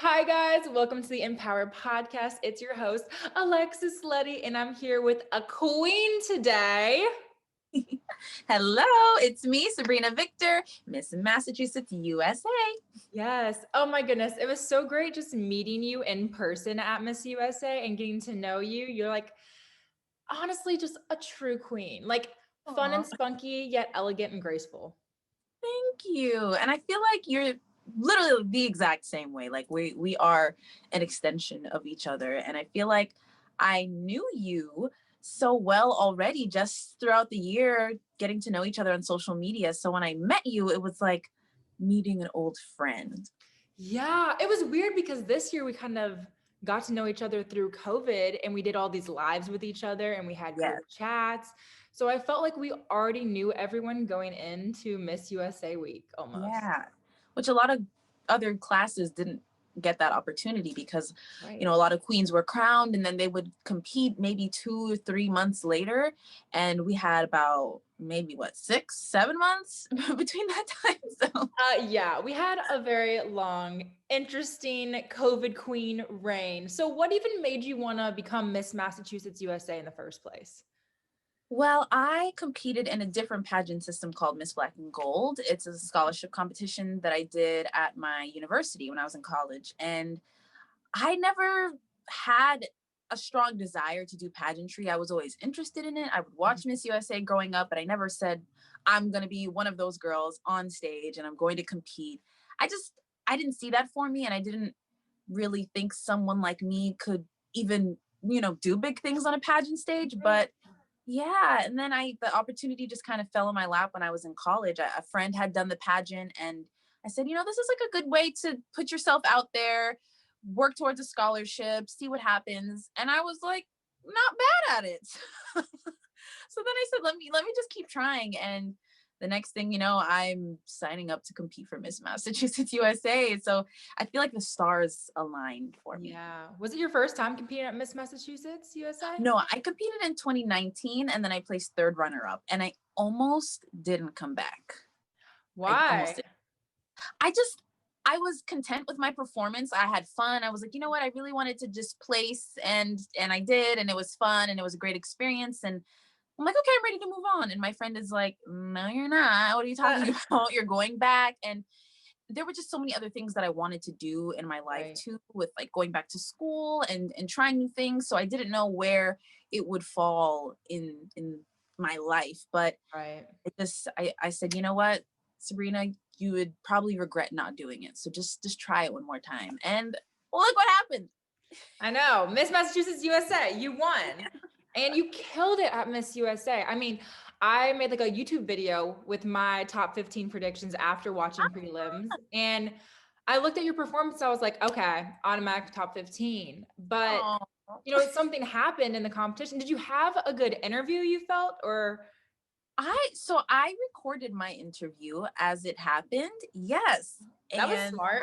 Hi, guys. Welcome to the Empower Podcast. It's your host, Alexis Letty, and I'm here with a queen today. Hello, it's me, Sabrina Victor, Miss Massachusetts, USA. Yes. Oh, my goodness. It was so great just meeting you in person at Miss USA and getting to know you. You're like, honestly, just a true queen, like fun Aw, and spunky, yet elegant and graceful. thank you. And I feel like you're literally the exact same way. Like we are an extension of each other. And I feel like I knew you so well already just throughout the year, getting to know each other on social media. So when I met you, it was like meeting an old friend. Yeah, it was weird because this year we kind of got to know each other through COVID and we did all these lives with each other and we had group Yes. chats. So I felt like we already knew everyone going into Miss USA week almost. Yeah, which a lot of other classes didn't get that opportunity because, Right. a lot of queens were crowned and then they would compete maybe 2 or 3 months later. And we had about maybe what, 6, 7 months between that time. So, Yeah, we had a very long, interesting COVID queen reign. So what even made you want to become Miss Massachusetts USA in the first place? well, I competed in a different pageant system called Miss Black and Gold. It's a scholarship competition that I did at my university when I was in college. And I never had a strong desire to do pageantry. I was always interested in it. I would watch Miss USA growing up, but I never said, I'm going to be one of those girls on stage and I'm going to compete. I didn't see that for me. And I didn't really think someone like me could even, do big things on a pageant stage. Right. But yeah, and then the opportunity just kind of fell in my lap when I was in college. A friend had done the pageant and I said, this is like a good way to put yourself out there, work towards a scholarship, see what happens. And I was like, not bad at it. So then I said, let me just keep trying. And the next thing you know, I'm signing up to compete for Miss Massachusetts USA. So I feel like the stars aligned for me. Yeah. Was it your first time competing at Miss Massachusetts USA? No, I competed in 2019 and then I placed third runner up and I almost didn't come back. I almost Why? did. I just I was content with my performance. I had fun. I was like, you know what? I really wanted to just place and I did and it was fun and it was a great experience and I'm like, okay, I'm ready to move on. And my friend is like, no, you're not. What are you talking about? You're going back. And there were just so many other things that I wanted to do in my life Right. too, with like going back to school and trying new things. So I didn't know where it would fall in my life. But Right. I said, you know what, Sabrina, you would probably regret not doing it. So just try it one more time. And look what happened. I know. Miss Massachusetts USA, you won. And you killed it at Miss USA. I mean, I made like a YouTube video with my top 15 predictions after watching prelims. And I looked at your performance. I was like, okay, automatic top 15. But, Oh, something happened in the competition. Did you have a good interview, you felt? Or I recorded my interview as it happened. Yes. that was And smart.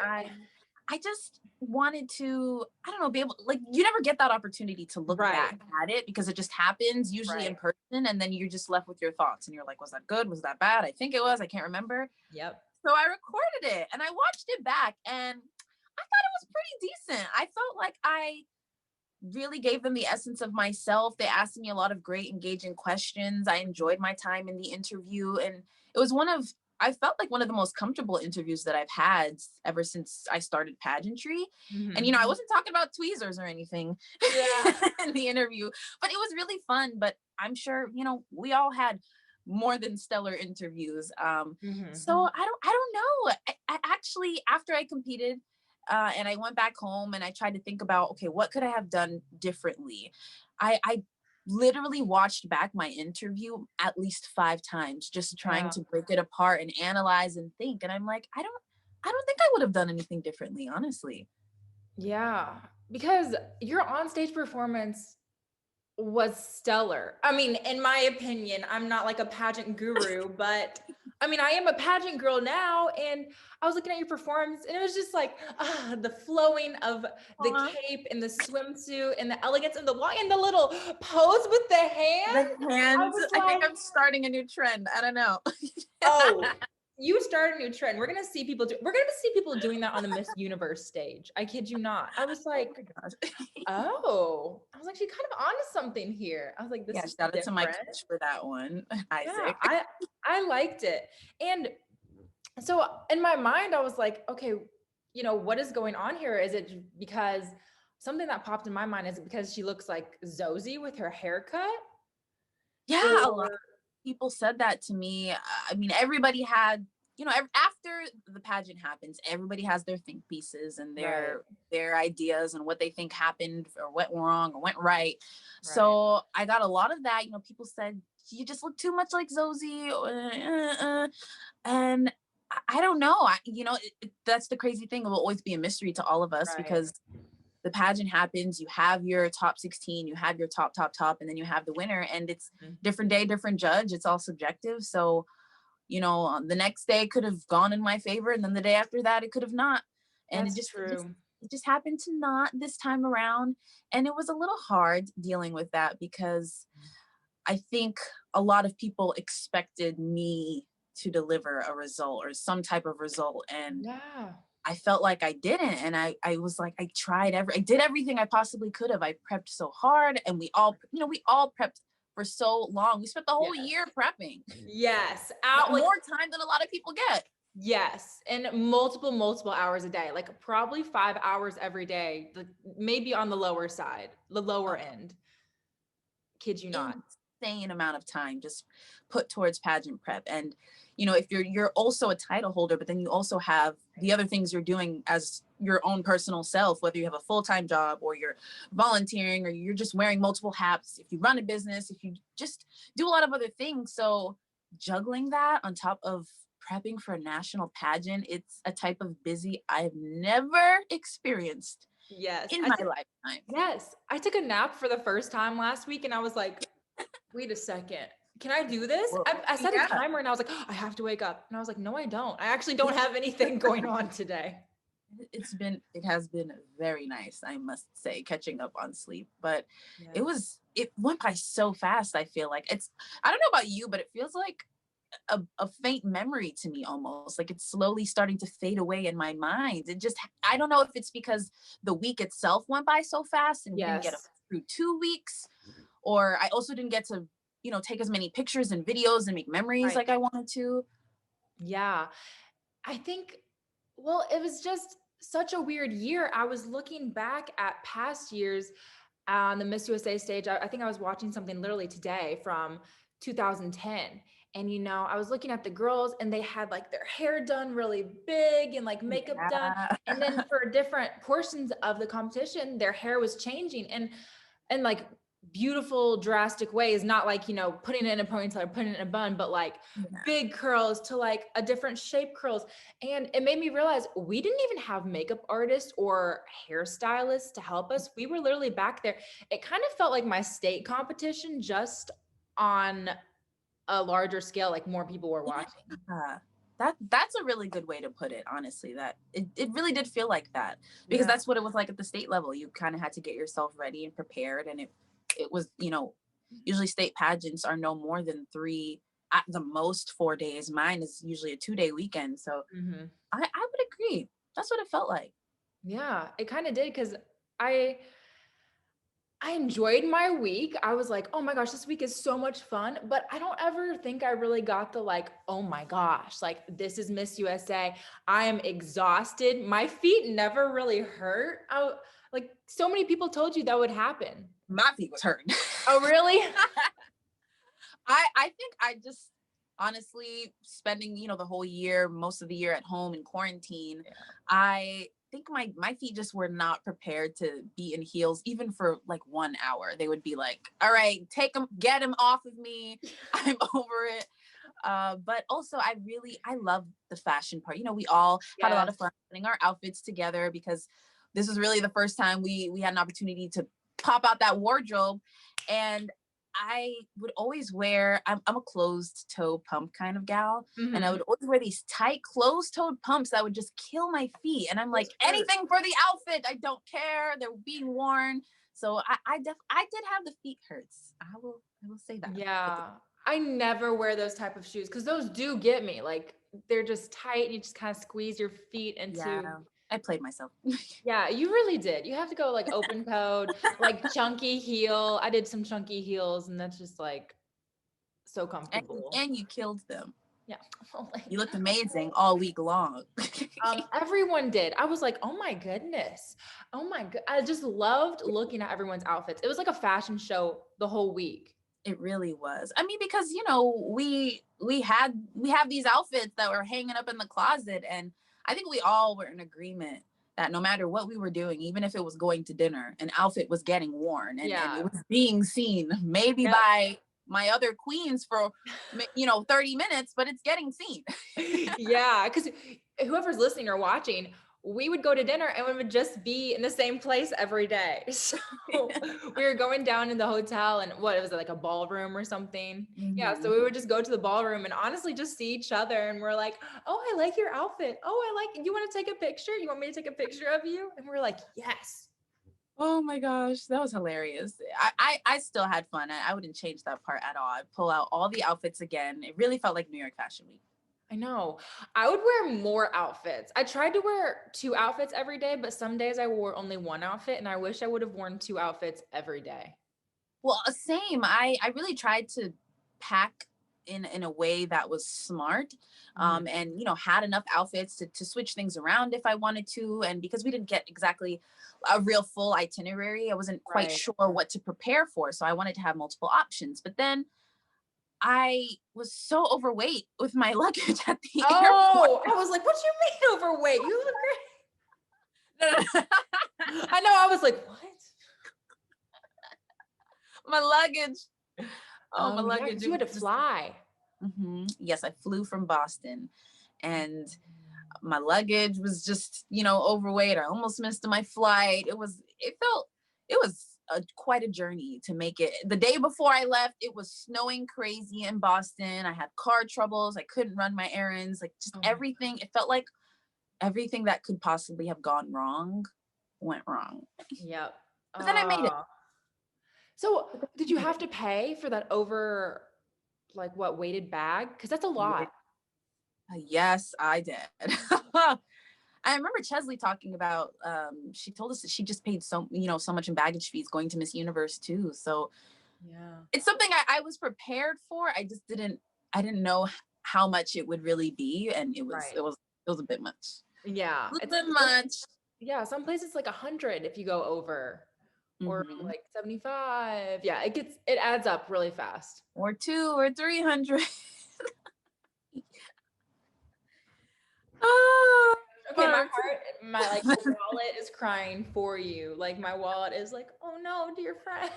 I just wanted to, I don't know, be able, like, you never get that opportunity to look Right. back at it because it just happens usually Right. in person. And then you're just left with your thoughts and you're like, was that good? Was that bad? I think it was. I can't remember. Yep. So I recorded it and I watched it back and I thought it was pretty decent. I felt like I really gave them the essence of myself. They asked me a lot of great, engaging questions. I enjoyed my time in the interview. And it was I felt like one of the most comfortable interviews that I've had ever since I started pageantry. And, Mhm. I wasn't talking about tweezers or anything Yeah. in the interview, but it was really fun. But I'm sure, we all had more than stellar interviews. Mhm. So I don't know. I actually, after I competed, and I went back home and I tried to think about, okay, what could I have done differently? I literally watched back my interview at least 5 times, just trying Yeah. to break it apart and analyze and think. And I'm like, I don't think I would have done anything differently, honestly. Yeah. Because your on-stage performance was stellar. I mean, in my opinion, I'm not like a pageant guru, but I mean, I am a pageant girl now. And I was looking at your performance and it was just like the flowing of the Aw, cape and the swimsuit and the elegance and the walk and the little pose with the the hands. I hands. was I think like, I'm starting a new trend. I don't know. oh. you start a new trend. We're gonna see people doing that on the Miss Universe stage. I kid you not. I was Oh like, my gosh. oh, I was like, she's kind of onto something here. I was like, this Yeah, is shout out to my different. coach for that one, Yeah, Isaac. I liked it. And so in my mind, I was like, okay, what is going on here? Is it because something that popped in my mind is it because she looks like Zosie with her haircut? Yeah, a lot Or of people said that to me. I mean, everybody had, after the pageant happens, everybody has their think pieces and right, their ideas and what they think happened or went wrong or went right. right. So I got a lot of that. People said you just look too much like Zosie, and I don't know. That's the crazy thing. It will always be a mystery to all of us Right. because the pageant happens, you have your top 16, you have your top, and then you have the winner, and it's Mhm. different day, different judge. It's all subjective. So, the next day could have gone in my favor, and then the day after that, it could have not. And That's true. it just happened to not this time around. And it was a little hard dealing with that because I think a lot of people expected me to deliver a result or some type of result. And Yeah. I felt like I didn't. And I was like, I did everything I possibly could have. I prepped so hard and we all prepped for so long. We spent the whole Yes. year prepping. Yes. Out like More time than a lot of people get. yes. And multiple hours a day, like probably 5 hours every day, like maybe on the lower side, the lower end. Kid you not. Insane amount of time just put towards pageant prep. And if you're also a title holder, but then you also have the other things you're doing as your own personal self, whether you have a full-time job or you're volunteering or you're just wearing multiple hats, if you run a business, if you just do a lot of other things. So juggling that on top of prepping for a national pageant, it's a type of busy I've never experienced Yes. in my lifetime. Yes. I took a nap for the first time last week and I was like, wait a second. Can I do this? Well, I set a yeah. timer and I was like, oh, I have to wake up. And I was like, no, I don't. I actually don't have anything going on today. It has been very nice, I must say, catching up on sleep. But Yeah. it went by so fast. I feel like I don't know about you, but it feels like a faint memory to me, almost like it's slowly starting to fade away in my mind. I don't know if it's because the week itself went by so fast and we didn't get Yes. through 2 weeks, or I also didn't get to take as many pictures and videos and make memories Right. like I wanted to. Yeah. I think, well, it was just such a weird year. I was looking back at past years on the Miss USA stage. I think I was watching something literally today from 2010. And, I was looking at the girls and they had like their hair done really big and like makeup done. Yeah. And then for different portions of the competition, their hair was changing and like beautiful, drastic ways, not like, putting it in a ponytail or putting it in a bun, but like Yeah. big curls to like a different shape curls. And it made me realize we didn't even have makeup artists or hairstylists to help us. We were literally back there. It kind of felt like my state competition, just on a larger scale, like more people were watching. Yeah. That's a really good way to put it, honestly. That it really did feel like that, because Yeah. that's what it was like at the state level. You kind of had to get yourself ready and prepared, and it was, usually state pageants are no more than 3, at the most 4 days. Mine is usually a 2-day weekend. So Mm-hmm. I would agree. That's what it felt like. Yeah, it kind of did because I I enjoyed my week. I was like, oh my gosh, this week is so much fun. But I don't ever think I really got the like, oh my gosh, like this is Miss USA. I am exhausted. My feet never really hurt. Like so many people told you that would happen. My feet was hurting. Oh, really? I think I just honestly spending, the whole year, most of the year at home in quarantine, Yeah. I think my feet just were not prepared to be in heels even for like 1 hour. They would be like, all right, get them off of me. I'm over it. But also I love the fashion part. We all had a lot Yes. of fun putting our outfits together, because this was really the first time we had an opportunity to pop out that wardrobe. And I would always I'm a closed toe pump kind of gal. And I Mhm. would always wear these tight closed toed pumps that would just kill my feet. And I'm like, Those hurt. anything for the outfit. I don't care. They're being worn. So I did have the feet hurts. I will say that. But Yeah. I never wear those type of shoes because those do get me. Like they're just tight and you just kind of squeeze your feet Yeah, into. I played myself. Yeah, you really did. You have to go like open toed, like chunky heel. I did some chunky heels and that's just like so and, comfortable. and you killed them. Yeah. Oh my You looked God. amazing all week long. Everyone did. I was like, oh my goodness. Oh my god. I just loved looking at everyone's outfits. It was like a fashion show the whole week. It really was. I mean, because you know, we have these outfits that were hanging up in the closet, and I think we all were in agreement that no matter what we were doing, even if it was going to dinner, an outfit was getting worn and it Yeah. was being seen, maybe Yep. by my other queens for 30 minutes, but it's getting seen. Yeah, because whoever's listening or watching, we would go to dinner and we would just be in the same place every day. So we were going down in the hotel and what was it, like a ballroom or something? Yeah, so Mhm. we would just go to the ballroom and honestly just see each other and we're like, oh, I like your outfit. Oh, I like, you want to take a picture? You want me to take a picture of you? And we're like, yes. Oh my gosh, that was hilarious. I still had fun. I wouldn't change that part at all. I'd pull out all the outfits again. It really felt like New York Fashion Week. I know. I would wear more outfits. I tried to wear two outfits every day, but some days I wore only one outfit and I wish I would have worn two outfits every day. Well, same. I really tried to pack in a way that was smart, Mhm. and had enough outfits to switch things around if I wanted to. And because we didn't get exactly a real full itinerary, I wasn't quite Right. sure what to prepare for. So I wanted to have multiple options. But then I was so overweight with my luggage at the airport. Oh, I was like, what you mean overweight? You look great. I know. I was like, what? My luggage. Oh, my Oh, yeah, luggage. because It you had was to just. fly. Yes, I flew from Boston, and my luggage was just overweight. I almost missed my flight. It was quite a journey to make it. The day before I left, it was snowing crazy in Boston. I had car troubles. I couldn't run my errands. Like, just Oh my, everything. It felt like everything that could possibly have gone wrong went wrong. yep. But then I made it. So did you have to pay for that over, like what, weighted bag? Because that's a Yeah. lot. Yes, I did. I remember Chesley talking about, she told us that she just paid so much in baggage fees going to Miss Universe too. So Yeah. it's something I was prepared for. I didn't know how much it would really be. And it was, Right. it was, it was a bit much. Yeah. A little It's bit much. yeah, some places like 100 if you go over or Hmm. like 75. Yeah, it adds up really fast. Or 2 or 300. Oh, Okay, my but heart, my like wallet is crying for you. Like my wallet is like, "Oh no, dear friend."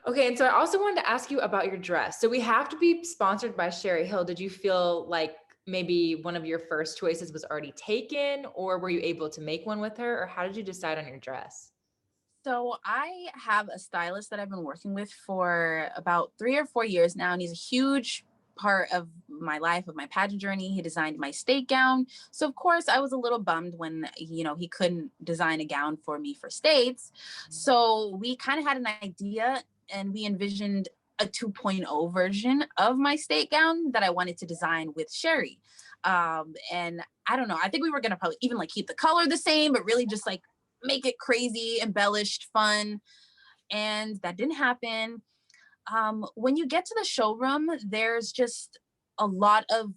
Okay, and so I also wanted to ask you about your dress. So we have to be sponsored by Sherry Hill. Did you feel like maybe one of your first choices was already taken, or were you able to make one with her, or how did you decide on your dress? So I have a stylist that I've been working with for about 3 or 4 years now, and he's a huge part of my life, of my pageant journey. He designed my state gown. So of course I was a little bummed when, he couldn't design a gown for me for states. So we kind of had an idea, and we envisioned a 2.0 version of my state gown that I wanted to design with Sherry. And I don't know, I think we were going to probably even like keep the color the same, but really just like make it crazy, embellished, fun. And that didn't happen. When you get to the showroom, there's just a lot of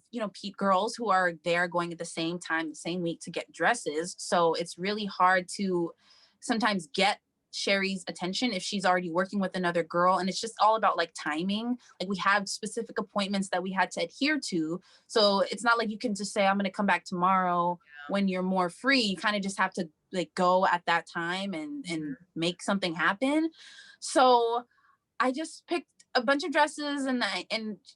girls who are there going at the same time, the same week, to get dresses. So it's really hard to sometimes get Sherry's attention if she's already working with another girl. And it's just all about like timing. Like, we have specific appointments that we had to adhere to. So it's not like you can just say, I'm going to come back tomorrow when you're more free. You kind of just have to like go at that time and make something happen. So I just picked a bunch of dresses, and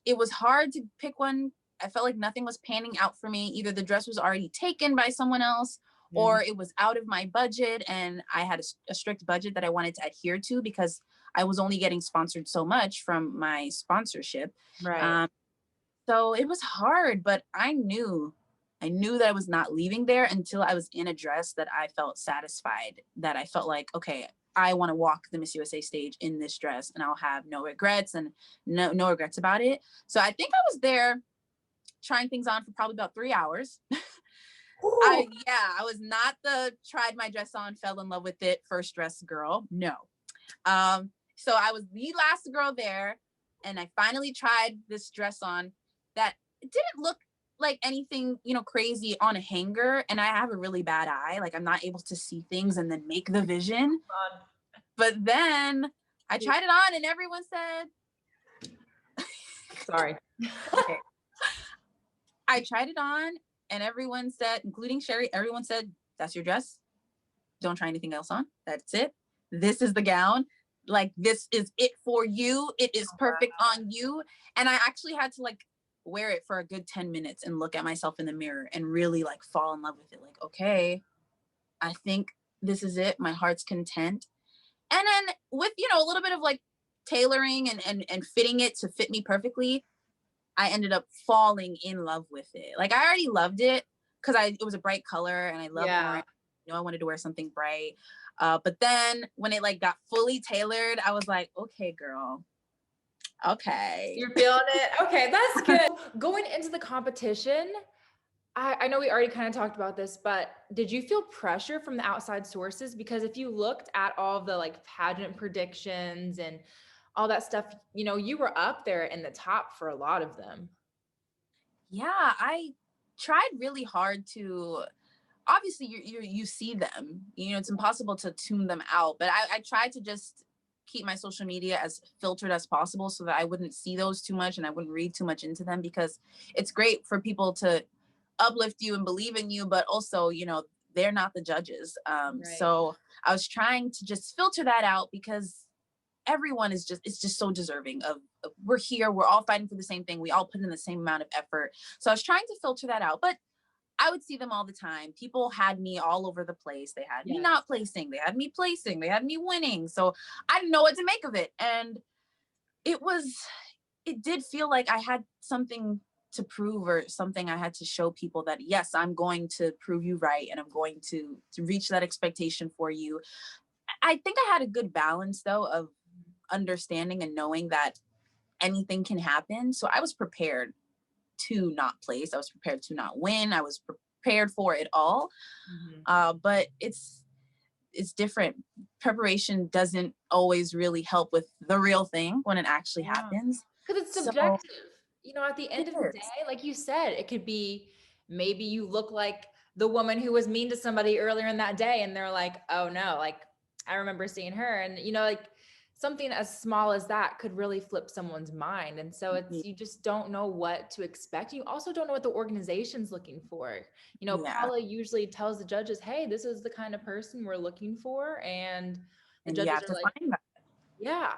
it was hard to pick one. I felt like nothing was panning out for me. Either the dress was already taken by someone else, Mm, or it was out of my budget, and I had a strict budget that I wanted to adhere to because I was only getting sponsored so much from my sponsorship. right. Um, so it was hard, but I knew that I was not leaving there until I was in a dress that I felt satisfied, that I felt like, okay, I want to walk the Miss USA stage in this dress and I'll have no regrets, and no regrets about it. So I think I was there trying things on for probably about 3 hours. Ooh. I was not the tried my dress on, fell in love with it, first dress girl. No. So I was the last girl there, and I finally tried this dress on that didn't look like anything, crazy on a hanger. And I have a really bad eye. Like, I'm not able to see things and then make the vision. But then I tried it on and everyone said, Sorry. okay. I tried it on and everyone said, including Sherry, everyone said, that's your dress. Don't try anything else on. That's it. This is the gown. Like, this is it for you. It is perfect on you. And I actually had to like wear it for a good 10 minutes and look at myself in the mirror and really like fall in love with it. Like, okay, I think this is it. My heart's content. And then with, a little bit of like tailoring and fitting it to fit me perfectly, I ended up falling in love with it. Like, I already loved it because it was a bright color and I love orange. I wanted to wear something bright. But then when it like got fully tailored, I was like, okay, girl. Okay. You're feeling it? Okay, that's good. Going into the competition, I know we already kind of talked about this, but did you feel pressure from the outside sources? Because if you looked at all of the like pageant predictions and all that stuff, you were up there in the top for a lot of them. Yeah, I tried really hard to, obviously you see them, it's impossible to tune them out, but I tried to just keep my social media as filtered as possible so that I wouldn't see those too much and I wouldn't read too much into them, because it's great for people to uplift you and believe in you, but also, they're not the judges. Right. So I was trying to just filter that out, because everyone is just so deserving of, we're here, we're all fighting for the same thing, we all put in the same amount of effort. So I was trying to filter that out, but I would see them all the time. People had me all over the place. They had me not placing, they had me placing, they had me winning. So I didn't know what to make of it. And it did feel like I had something to prove, or something I had to show people that, yes, I'm going to prove you right. And I'm going to reach that expectation for you. I think I had a good balance though, of understanding and knowing that anything can happen. So I was prepared to not place. I was prepared to not win. I was prepared for it all. But it's different. Preparation doesn't always really help with the real thing when it actually happens. Because it's subjective. At the end of the day, like you said, it could be, maybe you look like the woman who was mean to somebody earlier in that day and they're like, oh no, like I remember seeing her, and like something as small as that could really flip someone's mind. And so you just don't know what to expect. You also don't know what the organization's looking for. Paula usually tells the judges, hey, this is the kind of person we're looking for. And the judges are like, find that. Yeah.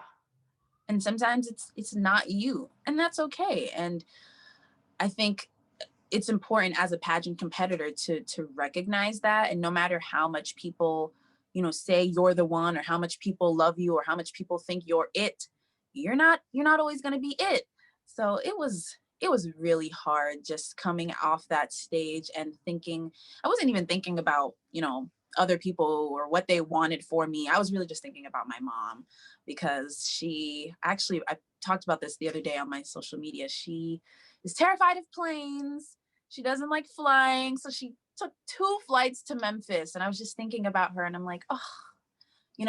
And sometimes it's not you, and that's okay. And I think it's important as a pageant competitor to recognize that. And no matter how much people, say you're the one, or how much people love you, or how much people think you're it, you're not always going to be it. So it was really hard just coming off that stage and thinking, I wasn't even thinking about, other people or what they wanted for me. I was really just thinking about my mom, because I talked about this the other day on my social media. She is terrified of planes. She doesn't like flying. So she took 2 flights to Memphis, and I was just thinking about her, and I'm like, oh,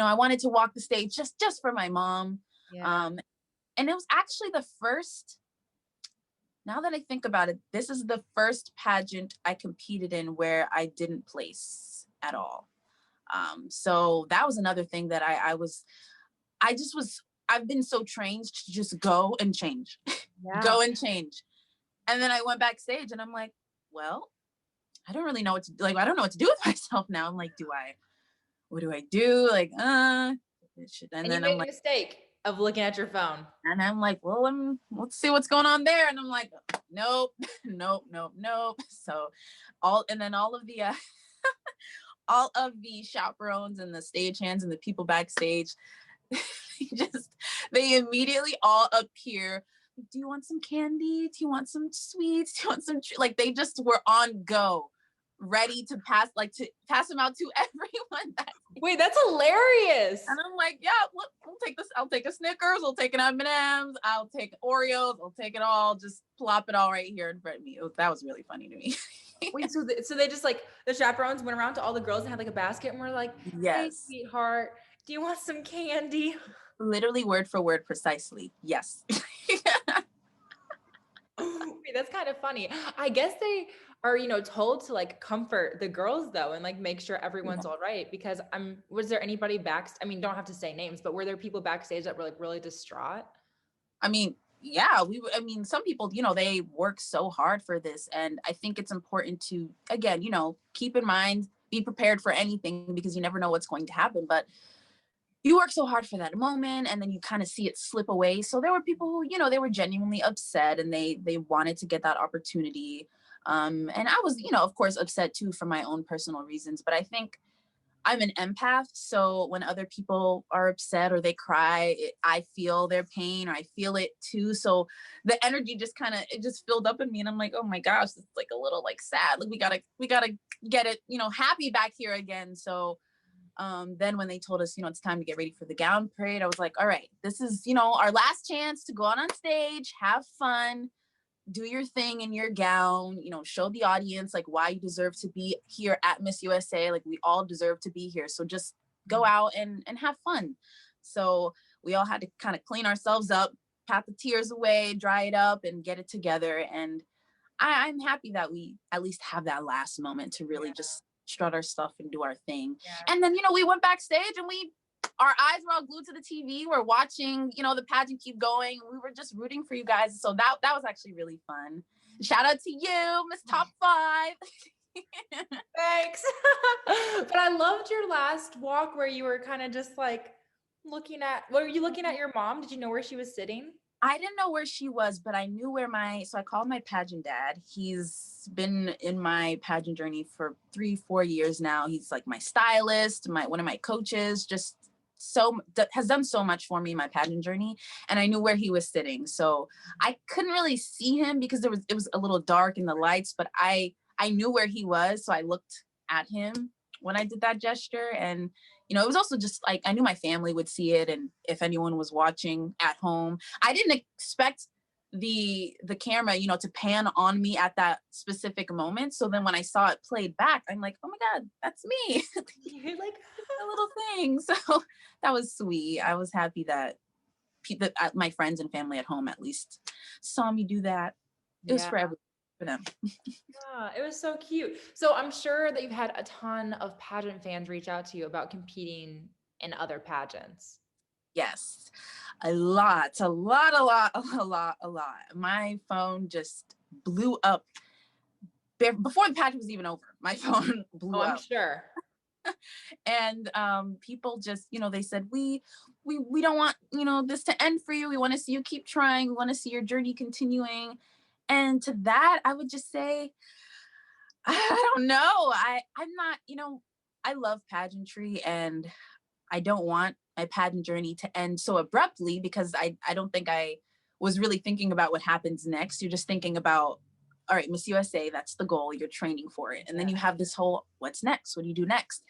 I wanted to walk the stage just for my mom. Yeah. And it was actually the first, now that I think about it, this is the first pageant I competed in where I didn't place at all. So that was another thing that I've been so trained to just go and change, go and change. And then I went backstage and I'm like, well, I don't really know what to do. Like, I don't know what to do with myself now. I'm like, what do I do? Like, and then you made a mistake of looking at your phone. And I'm like, well, let's see what's going on there. And I'm like, nope. So all of the, all of the chaperones and the stagehands and the people backstage, they immediately all appear. Do you want some candy? Do you want some sweets? Do you want some, like, they just were on go, ready to pass them out to everyone Wait, that's hilarious. And I'm like, yeah, look, we'll take this. I'll take a Snickers. We'll take an M&Ms. I'll take Oreos. I'll take it all. Just plop it all right here in front of me. That was really funny to me. Wait, so they just like the chaperones went around to all the girls and had like a basket and were like, "Hey, Yes. sweetheart, do you want some candy?" Literally word for word, precisely. Yes. Wait, that's kind of funny. I guess they are, told to like comfort the girls though and like make sure everyone's all right because was there anybody I mean, don't have to say names, but were there people backstage that were like really distraught? I mean, yeah, some people, they work so hard for this. And I think it's important to, again, keep in mind, be prepared for anything because you never know what's going to happen. But you work so hard for that moment and then you kind of see it slip away. So there were people who, they were genuinely upset and they wanted to get that opportunity. And I was, of course, upset too for my own personal reasons. But I think I'm an empath. So when other people are upset or they cry, I feel their pain or I feel it too. So the energy just it just filled up in me. And I'm like, oh my gosh, it's like a little like sad. Like we gotta get it, happy back here again. So then when they told us, it's time to get ready for the gown parade, I was like, all right, this is, our last chance to go out on stage, have fun, do your thing in your gown, show the audience like why you deserve to be here at Miss USA. Like we all deserve to be here. So just go out and have fun. So we all had to kind of clean ourselves up, pat the tears away, dry it up and get it together. And I'm happy that we at least have that last moment to really just strut our stuff and do our thing. Yeah. And then, we went backstage and our eyes were all glued to the TV. We're watching, the pageant keep going. We were just rooting for you guys. So that was actually really fun. Shout out to you, Miss Top 5. Thanks. But I loved your last walk where you were kind of just like were you looking at your mom? Did you know where she was sitting? I didn't know where she was, but I knew so I called my pageant dad. He's been in my pageant journey for 3-4 years now. He's like my stylist, one of my coaches, just has done so much for me in my pageant journey. And I knew where he was sitting. So I couldn't really see him because it was a little dark in the lights, but I knew where he was. So I looked at him when I did that gesture. And it was also just like, I knew my family would see it. And if anyone was watching at home, I didn't expect the camera, to pan on me at that specific moment. So then when I saw it played back, I'm like, oh my God, that's me. You're like a little thing. So that was sweet. I was happy that my friends and family at home at least saw me do that. It was for them. Yeah, it was so cute. So I'm sure that you've had a ton of pageant fans reach out to you about competing in other pageants. Yes, a lot. My phone just blew up before the pageant was even over. My phone blew up. I'm sure. And people just, they said, we don't want, this to end for you. We want to see you keep trying. We want to see your journey continuing. And to that, I would just say, I don't know. I'm not, I love pageantry and I don't want my pageant journey to end so abruptly because I don't think I was really thinking about what happens next. You're just thinking about, all right, Miss USA, that's the goal. You're training for it. And then you have this whole, what's next? What do you do next?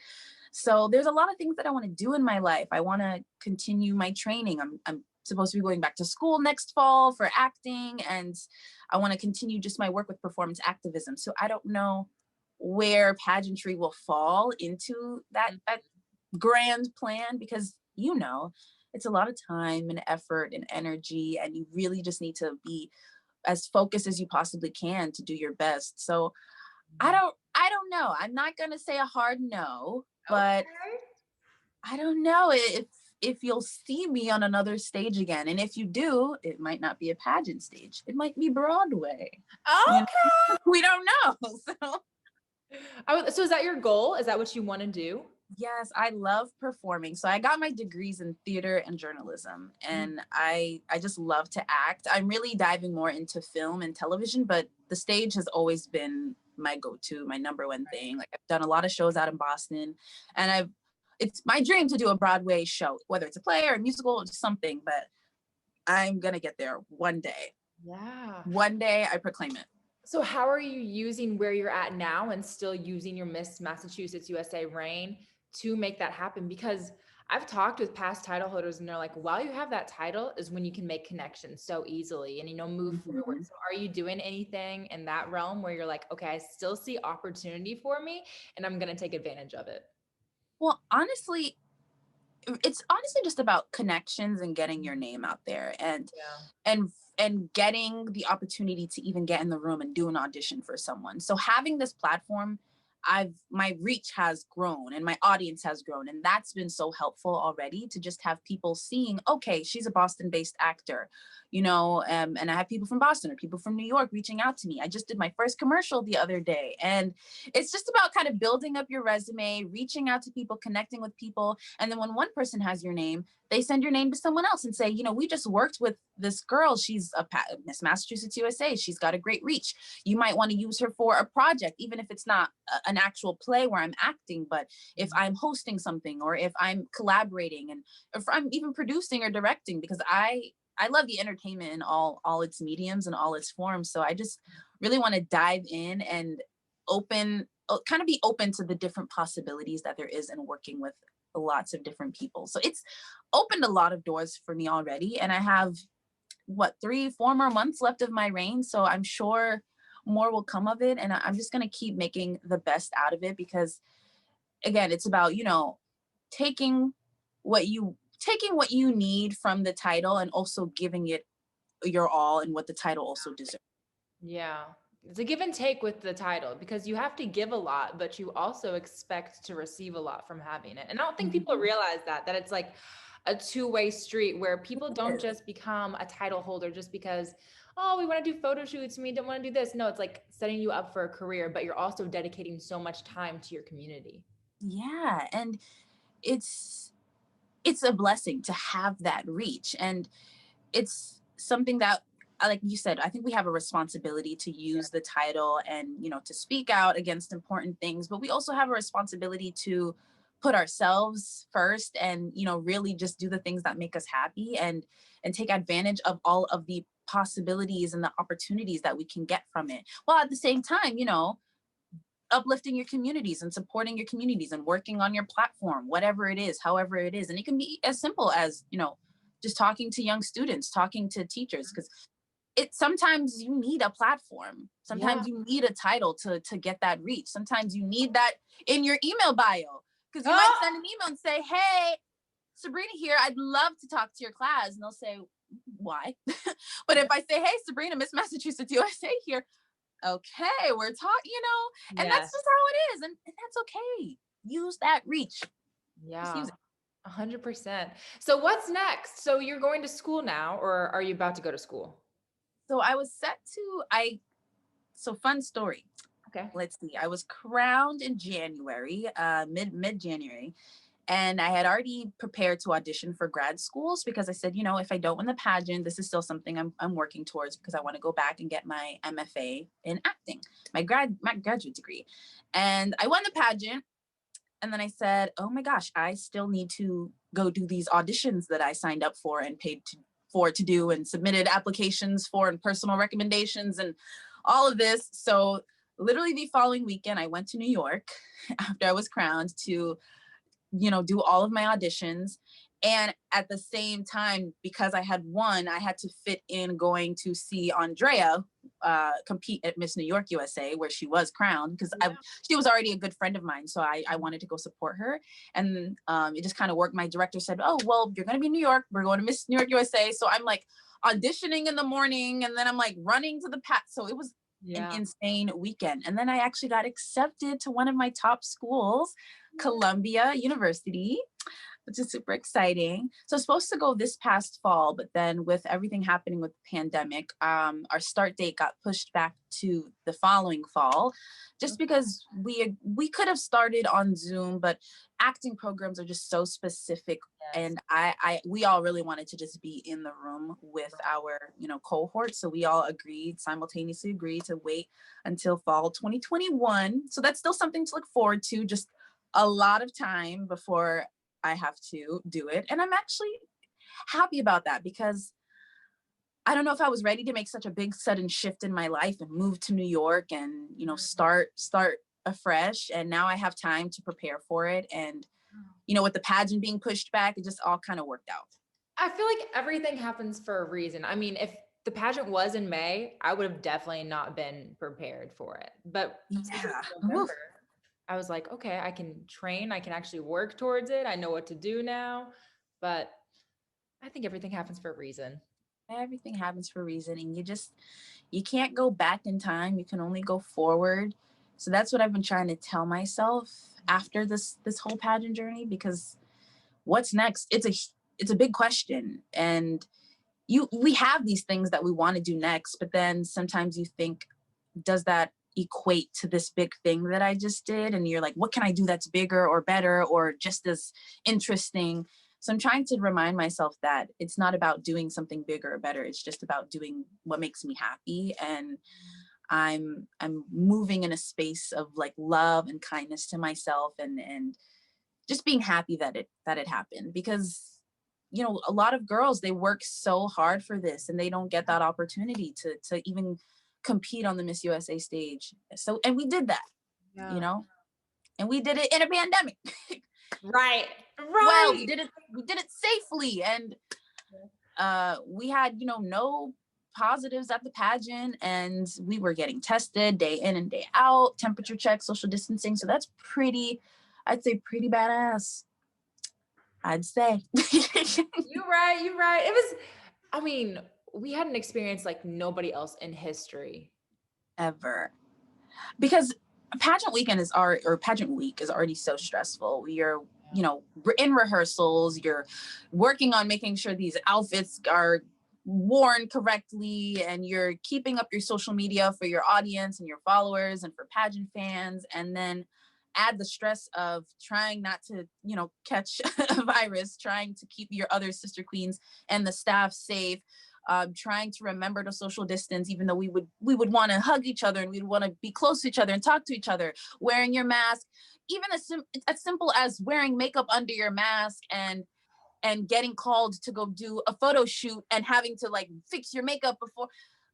So there's a lot of things that I want to do in my life. I want to continue my training. I'm supposed to be going back to school next fall for acting, and I want to continue just my work with performance activism. So I don't know where pageantry will fall into that grand plan because, it's a lot of time and effort and energy, and you really just need to be as focused as you possibly can to do your best. So I don't know. I'm not going to say a hard no, but I don't know if you'll see me on another stage again. And if you do, it might not be a pageant stage. It might be Broadway. Okay. We don't know. So is that your goal? Is that what you want to do? Yes, I love performing. So I got my degrees in theater and journalism, and I just love to act. I'm really diving more into film and television, but the stage has always been my go-to, my number one thing. Like I've done a lot of shows out in Boston, and it's my dream to do a Broadway show, whether it's a play or a musical or something, but I'm gonna get there one day. Yeah. One day I proclaim it. So how are you using where you're at now and still using your Miss Massachusetts USA reign to make that happen? Because I've talked with past title holders and they're like, while you have that title is when you can make connections so easily and, move forward. Mhm. So are you doing anything in that realm where you're like, okay, I still see opportunity for me and I'm going to take advantage of it? Well, honestly, it's honestly just about connections and getting your name out there, Yeah. and and getting the opportunity to even get in the room and do an audition for someone. So having this platform, my reach has grown and my audience has grown, and that's been so helpful already, to just have people seeing, okay, she's a Boston based actor, and I have people from Boston or people from New York reaching out to me. I just did my first commercial the other day, and it's just about kind of building up your resume, reaching out to people, connecting with people, and then when one person has your name, they send your name to someone else and say, we just worked with this girl. She's a Miss Massachusetts USA. She's got a great reach. You might want to use her for a project, even if it's not an actual play where I'm acting, but if I'm hosting something, or if I'm collaborating, and if I'm even producing or directing, because I love the entertainment in all its mediums and all its forms. So I just really want to dive in and kind of be open to the different possibilities that there is in working with lots of different people. So it's opened a lot of doors for me already. And I have, 3, 4 more months left of my reign. So I'm sure more will come of it. And I'm just going to keep making the best out of it, because again, it's about, taking what you need from the title, and also giving it your all, and what the title also deserves. Yeah. It's a give and take with the title because you have to give a lot, but you also expect to receive a lot from having it. And I don't think people Mhm. realize that it's like a two-way street where people don't just become a title holder just because, oh, we want to do photo shoots and we don't want to do this. No, it's like setting you up for a career, but you're also dedicating so much time to your community. Yeah, and it's it's a blessing to have that reach, and it's something that, like you said, I think we have a responsibility to use the title, and to speak out against important things, but we also have a responsibility to put ourselves first, and really just do the things that make us happy, and take advantage of all of the possibilities and the opportunities that we can get from it, while at the same time, uplifting your communities and supporting your communities and working on your platform, whatever it is, however it is. And it can be as simple as, just talking to young students, talking to teachers, because sometimes you need a platform. Yeah. Sometimes you need a title to get that reach. Sometimes you need that in your email bio, because you might Oh, send an email and say, hey, Sabrina here, I'd love to talk to your class. And they'll say, why? But if I say, hey, Sabrina, Miss Massachusetts USA here, okay, we're talking, and that's yes. just how it is. And that's okay. Use that reach. Just Yeah. use it. 100%. So what's next? So you're going to school now, or are you about to go to school? So I was set to, so fun story. Okay. Let's see. I was crowned in January, mid January, and I had already prepared to audition for grad schools, because I said, if I don't win the pageant, this is still something I'm working towards, because I want to go back and get my MFA in acting, my graduate degree. And I won the pageant, and then I said, oh my gosh, I still need to go do these auditions that I signed up for and paid to do, and submitted applications for, and personal recommendations and all of this. So literally the following weekend, I went to New York after I was crowned to, do all of my auditions. And at the same time, because I had won, I had to fit in going to see Andrea compete at Miss New York USA, where she was crowned, because she was already a good friend of mine. So I wanted to go support her. And it just kind of worked. My director said, oh, well, you're going to be in New York. We're going to Miss New York USA. So I'm like auditioning in the morning, and then I'm like running to the So it was an Yeah. insane weekend. And then I actually got accepted to one of my top schools, Columbia University, which is super exciting. So supposed to go this past fall, but then with everything happening with the pandemic, our start date got pushed back to the following fall, just because we could have started on Zoom, but acting programs are just so specific. Yes. And we all really wanted to just be in the room with our, cohort. So we all simultaneously agreed to wait until fall 2021. So that's still something to look forward to. Just a lot of time before I have to do it. And I'm actually happy about that, because I don't know if I was ready to make such a big sudden shift in my life and move to New York and, start afresh. And now I have time to prepare for it. And with the pageant being pushed back, it just all kind of worked out. I feel like everything happens for a reason. I mean, if the pageant was in May, I would have definitely not been prepared for it. But since it Yeah. was November, I was like, okay, I can train, I can actually work towards it. I know what to do now. But I think everything happens for a reason. Everything happens for a reason, and you can't go back in time. You can only go forward. So that's what I've been trying to tell myself after this whole pageant journey, because what's next? It's a big question. And we have these things that we want to do next, but then sometimes you think, does that equate to this big thing that I just did? And you're like, what can I do that's bigger or better or just as interesting? So I'm trying to remind myself that it's not about doing something bigger or better. It's just about doing what makes me happy. And I'm moving in a space of like love and kindness to myself, and just being happy that it happened, because a lot of girls, they work so hard for this and they don't get that opportunity to even compete on the Miss USA stage. So, and we did that, Yeah. and we did it in a pandemic. Right. Well, Right. we did it safely, and we had no positives at the pageant, and we were getting tested day in and day out, temperature checks, social distancing. So that's I'd say pretty badass, I'd say. You're right. You're right. It was, I mean, we had an experience like nobody else in history. Ever. Because pageant weekend or pageant week is already so stressful. You're in rehearsals, you're working on making sure these outfits are worn correctly, and you're keeping up your social media for your audience and your followers and for pageant fans, and then add the stress of trying not to catch a virus, trying to keep your other sister queens and the staff safe, trying to remember to social distance, even though we would want to hug each other and we'd want to be close to each other and talk to each other, wearing your mask, even as simple as wearing makeup under your mask, and getting called to go do a photo shoot and having to like fix your makeup before.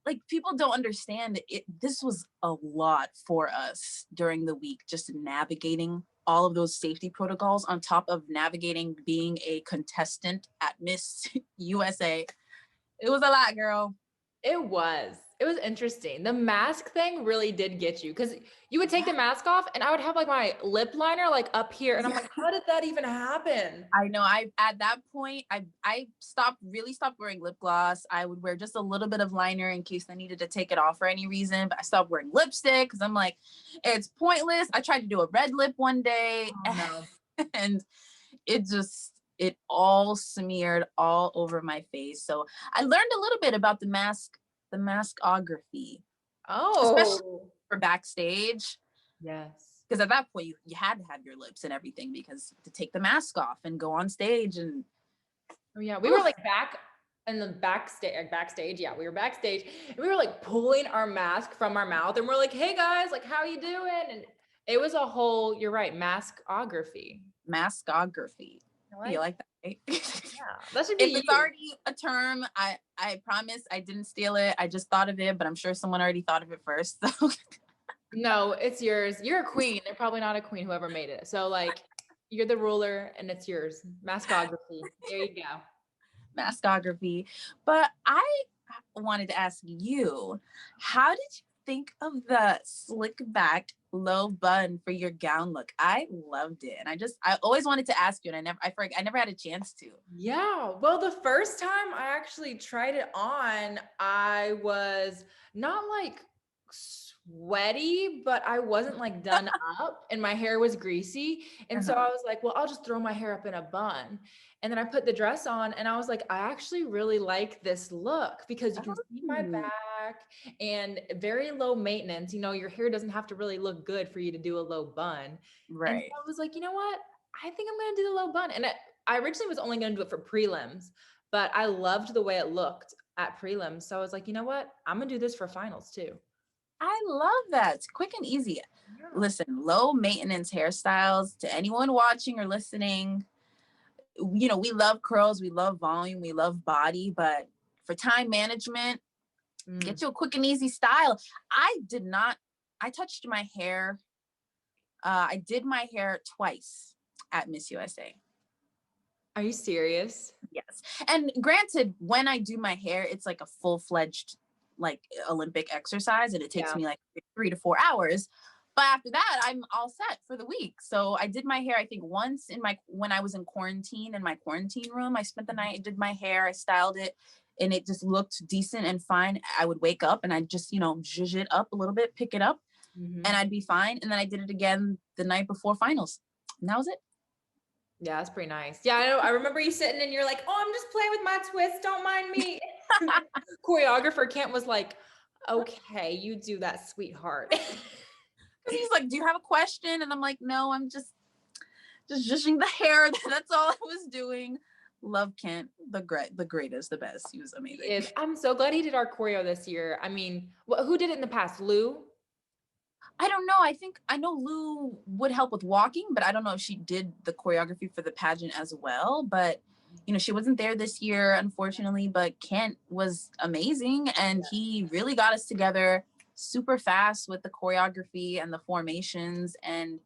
Like, people don't understand it. This was a lot for us during the week, just navigating all of those safety protocols on top of navigating being a contestant at Miss USA. It was a lot, girl. It was. It was interesting. The mask thing really did get you, because you would take the mask off and I would have like my lip liner like up here. And I'm like, how did that even happen? I know. At that point, I really stopped wearing lip gloss. I would wear just a little bit of liner in case I needed to take it off for any reason. But I stopped wearing lipstick because I'm like, it's pointless. I tried to do a red lip one day, Oh, no. and it all smeared all over my face. So I learned a little bit about the maskography, especially Oh, for backstage. yes. Because at that point, you had to have your lips and everything, because to take the mask off and go on stage. And Oh, yeah. We were like back in the backstage. Yeah, we were backstage and we were like pulling our mask from our mouth and we're like, hey guys, like, how you doing? And it was a whole, you're right, maskography. maskography. You like that, right? Yeah, that should be If it's you. already a term, I promise I didn't steal it. I just thought of it, but I'm sure someone already thought of it first. So No, it's yours. You're a queen. They're probably not a queen, whoever made it. So like, you're the ruler and it's yours. Maskography. There you go. maskography. But I wanted to ask you, how did you think of the slick back low bun for your gown look? I loved it. And I always wanted to ask you, and I never had a chance to. Yeah. Well, the first time I actually tried it on, I was not like sweaty, but I wasn't like done up and my hair was greasy. And so I was like, well, I'll just throw my hair up in a bun. And then I put the dress on and I was like, I actually really like this look because you can see my Ooh, back and very low maintenance. Your hair doesn't have to really look good for you to do a low bun. And so right. I was like, you know what? I think I'm going to do the low bun. And I originally was only going to do it for prelims, but I loved the way it looked at prelims. So I was like, you know what? I'm going to do this for finals too. I love that. It's quick and easy. Yeah. Listen, low maintenance hairstyles, to anyone watching or listening, we love curls, we love volume, we love body, but for time management, Mm. get you a quick and easy style. I touched my hair. I did my hair twice at Miss USA. Are you serious? Yes. And granted, when I do my hair, it's like a full-fledged like Olympic exercise and it takes Yeah. me like 3 to 4 hours. But after that, I'm all set for the week. So I did my hair, I think once when I was in quarantine in my quarantine room. I spent the night, I did my hair, I styled it, and it just looked decent and fine. I would wake up and I'd just, zhuzh it up a little bit, pick it up, and Mhm. I'd be fine. And then I did it again the night before finals. And that was it. Yeah, that's pretty nice. Yeah, I know. I remember you sitting and you're like, "Oh, I'm just playing with my twist. Don't mind me." My choreographer Kent was like, "Okay, you do that, sweetheart." Because he's like, "Do you have a question?" And I'm like, "No, I'm just zhuzhing the hair." That's all I was doing. Love Kent, the greatest, the best. He was He amazing. is. I'm so glad he did our choreo this year. I mean, who did it in the past? Lou? I don't know. I think I know Lou would help with walking, but I don't know if she did the choreography for the pageant as well. But she wasn't there this year, unfortunately. But Kent was amazing, and he really got us together super fast with the choreography and the formations. And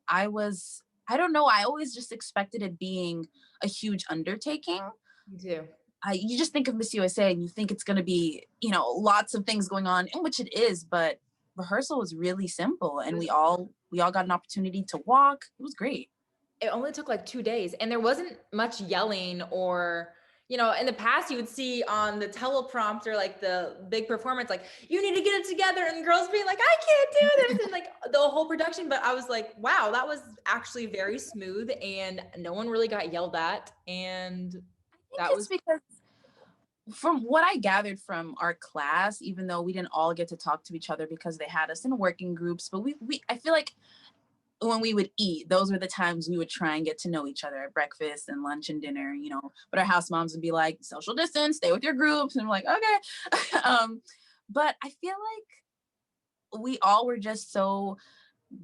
I don't know. I always just expected it being a huge undertaking. You do. You just think of Miss USA and you think it's going to be, lots of things going on, in which it is, but rehearsal was really simple, and we all got an opportunity to walk. It was great. It only took like 2 days and there wasn't much yelling or in the past you would see on the teleprompter like the big performance like you need to get it together and girls being like I can't do this and like the whole production, but I was like wow, that was actually very smooth and no one really got yelled at and I think that it's was because from what I gathered from our class, even though we didn't all get to talk to each other because they had us in working groups, but we I feel like when we would eat, those were the times we would try and get to know each other at breakfast and lunch and dinner. But our house moms would be like, social distance, stay with your groups. And I'm like, okay. But I feel like we all were just so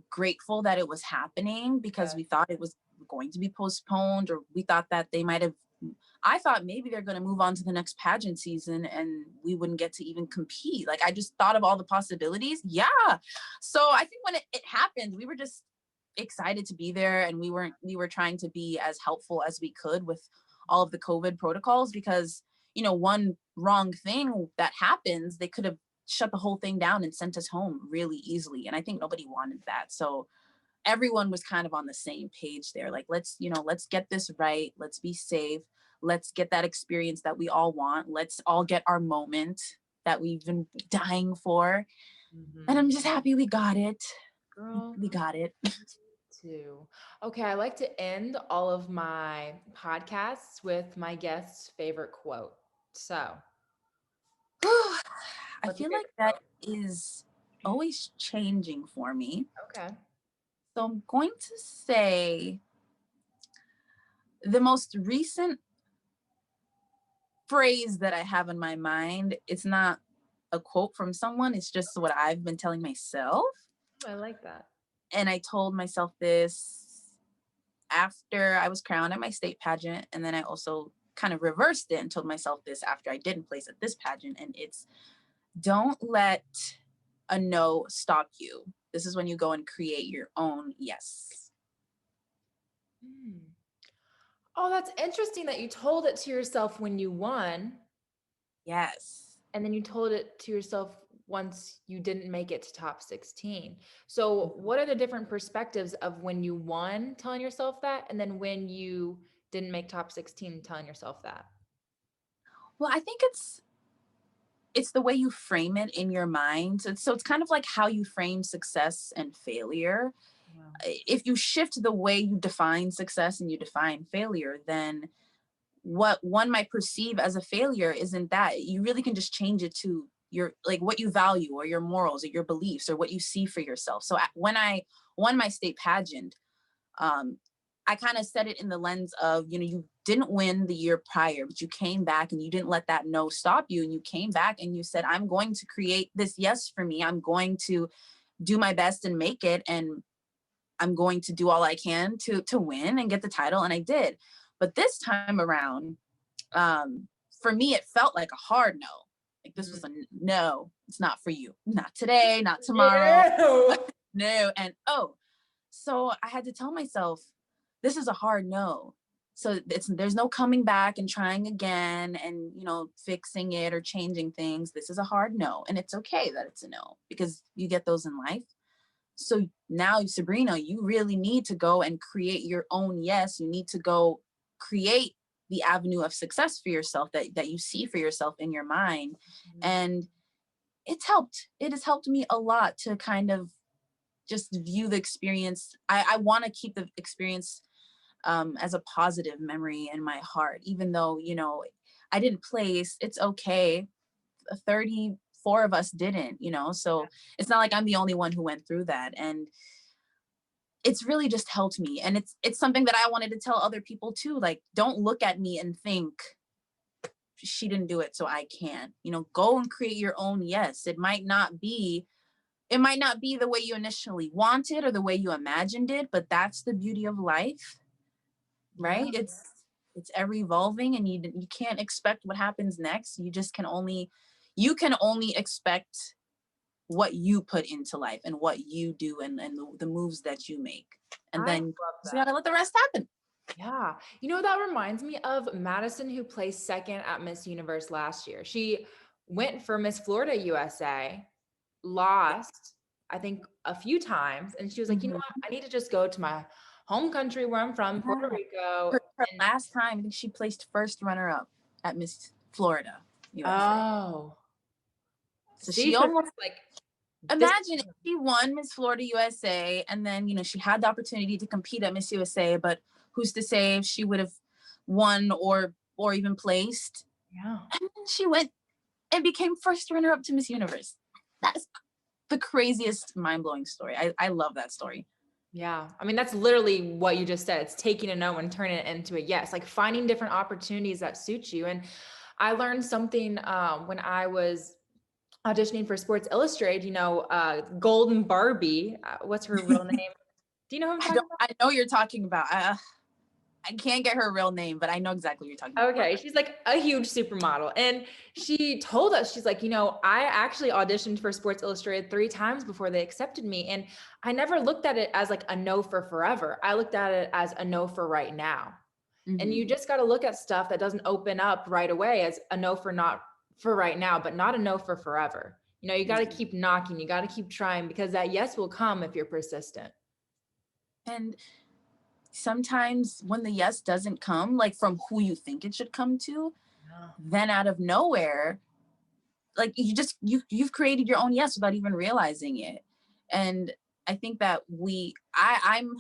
grateful that it was happening because yeah. we thought it was going to be postponed, or we thought that they might have. I thought maybe they're going to move on to the next pageant season and we wouldn't get to even compete. Like, I just thought of all the possibilities. Yeah. So I think when it happened, we were just excited to be there, and we were trying to be as helpful as we could with all of the COVID protocols, because one wrong thing that happens, they could have shut the whole thing down and sent us home really easily, and I think nobody wanted that. So everyone was kind of on the same page there, like, let's get this right, let's be safe, let's get that experience that we all want, let's all get our moment that we've been dying for. And Mhm. I'm just happy we got it. Girl, We got it. too. Okay, I like to end all of my podcasts with my guest's favorite quote. So, I what's your feel like favorite that quote? is always changing for me. Okay. So I'm going to say the most recent phrase that I have in my mind, it's not a quote from someone, it's just what I've been telling myself. I like that. And I told myself this after I was crowned at my state pageant. And then I also kind of reversed it and told myself this after I didn't place at this pageant. And it's, don't let a no stop you. This is when you go and create your own yes. Hmm. Oh, that's interesting that you told it to yourself when you won, Yes. and then you told it to yourself once you didn't make it to top 16. So, Mhm. what are the different perspectives of when you won telling yourself that, and then when you didn't make top 16 telling yourself that? Well, I think it's the way you frame it in your mind. So it's kind of like how you frame success and failure. Wow. If you shift the way you define success and you define failure, then what one might perceive as a failure isn't that. You really can just change it to your, like, what you value or your morals or your beliefs or what you see for yourself. So when I won my state pageant, um, I kind of said it in the lens of, you didn't win the year prior, but you came back and you didn't let that no stop you. And you came back and you said, I'm going to create this yes for me. I'm going to do my best and make it. And I'm going to do all I can to win and get the title. And I did. But this time around, for me, it felt like a hard no. Like, this was Mhm. a no, it's not for you. Not today, not tomorrow. Ew. No. And so I had to tell myself, this is a hard no. So there's no coming back and trying again and, fixing it or changing things. This is a hard no. And it's okay that it's a no, because you get those in life. So now, Sabrina, you really need to go and create your own yes. You need to go create the avenue of success for yourself that you see for yourself in your mind. And it's helped. It has helped me a lot to kind of just view the experience. I want to keep the experience as a positive memory in my heart, even though, I didn't place. It's okay. 34 of us didn't, so it's not like I'm the only one who went through that. And it's really just helped me. And it's something that I wanted to tell other people too. Like, don't look at me and think she didn't do it, so I can't. Go and create your own yes. It might not be the way you initially wanted or the way you imagined it, but that's the beauty of life, right? Yeah. It's ever evolving, and you can't expect what happens next. You can only expect what you put into life and what you do, and the moves that you make. And then you gotta let the rest happen. Yeah. That reminds me of Madison, who placed second at Miss Universe last year. She went for Miss Florida USA, lost, I think, a few times. And she was like, you know what? I need to just go to my home country where I'm from, Puerto Rico. Her last time, I think she placed first runner-up at Miss Florida USA. Oh. So she almost imagine if she won Miss Florida USA, and then, she had the opportunity to compete at Miss USA, but who's to say if she would have won or even placed? Yeah. And then she went and became first runner-up to Miss Universe. That's the craziest, mind-blowing story. I love that story. Yeah. I mean, that's literally what you just said. It's taking a no and turning it into a yes, like finding different opportunities that suit you. And I learned something when I was auditioning for Sports Illustrated, Golden Barbie. What's her real name? Do you know who I'm talking about? I know you're talking about. I can't get her real name, but I know exactly what you're talking about. Okay. She's like a huge supermodel. And she told us, she's like, I actually auditioned for Sports Illustrated 3 times before they accepted me. And I never looked at it as like a no for forever. I looked at it as a no for right now. And you just got to look at stuff that doesn't open up right away as a no for not for right now, but not a no for forever. You got to keep knocking, you got to keep trying, because that yes will come if you're persistent. And sometimes when the yes doesn't come, like from who you think it should come to, then out of nowhere, like you've created your own yes without even realizing it. And I think that I'm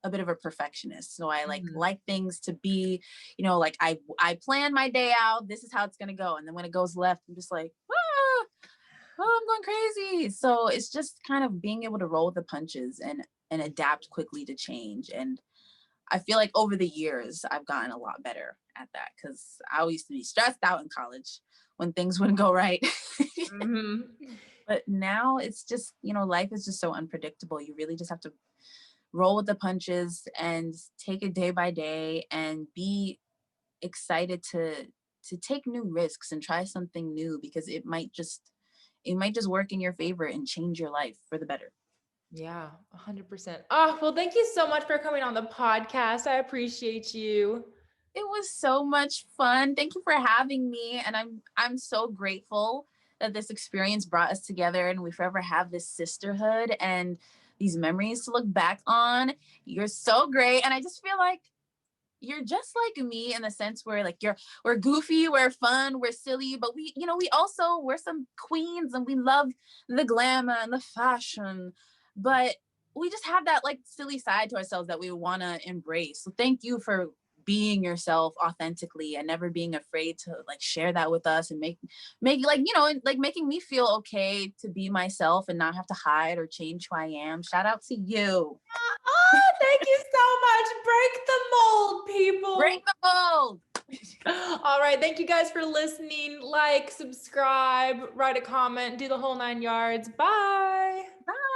a bit of a perfectionist, so I like things to be, like I plan my day out, this is how it's going to go, and then when it goes left, I'm just like, I'm going crazy. So it's just kind of being able to roll with the punches and adapt quickly to change. And I feel like over the years, I've gotten a lot better at that, because I used to be stressed out in college when things wouldn't go right. But now it's just, life is just so unpredictable. You really just have to roll with the punches and take it day by day and be excited to take new risks and try something new, because it might just work in your favor and change your life for the better. Yeah, 100%. Oh, well, thank you so much for coming on the podcast. I appreciate you. It was so much fun. Thank you for having me. And I'm so grateful that this experience brought us together, and we forever have this sisterhood and these memories to look back on. You're so great. And I just feel like you're just like me in the sense where like we're goofy, we're fun, we're silly, but we're some queens, and we love the glamour and the fashion, but we just have that like silly side to ourselves that we want to embrace. So thank you for being yourself authentically and never being afraid to like share that with us, and make like, making me feel okay to be myself and not have to hide or change who I am. Shout out to you. Oh, thank you so much. Break the mold, people. Break the mold. All right. Thank you guys for listening. Like, subscribe, write a comment, do the whole 9 yards. Bye. Bye.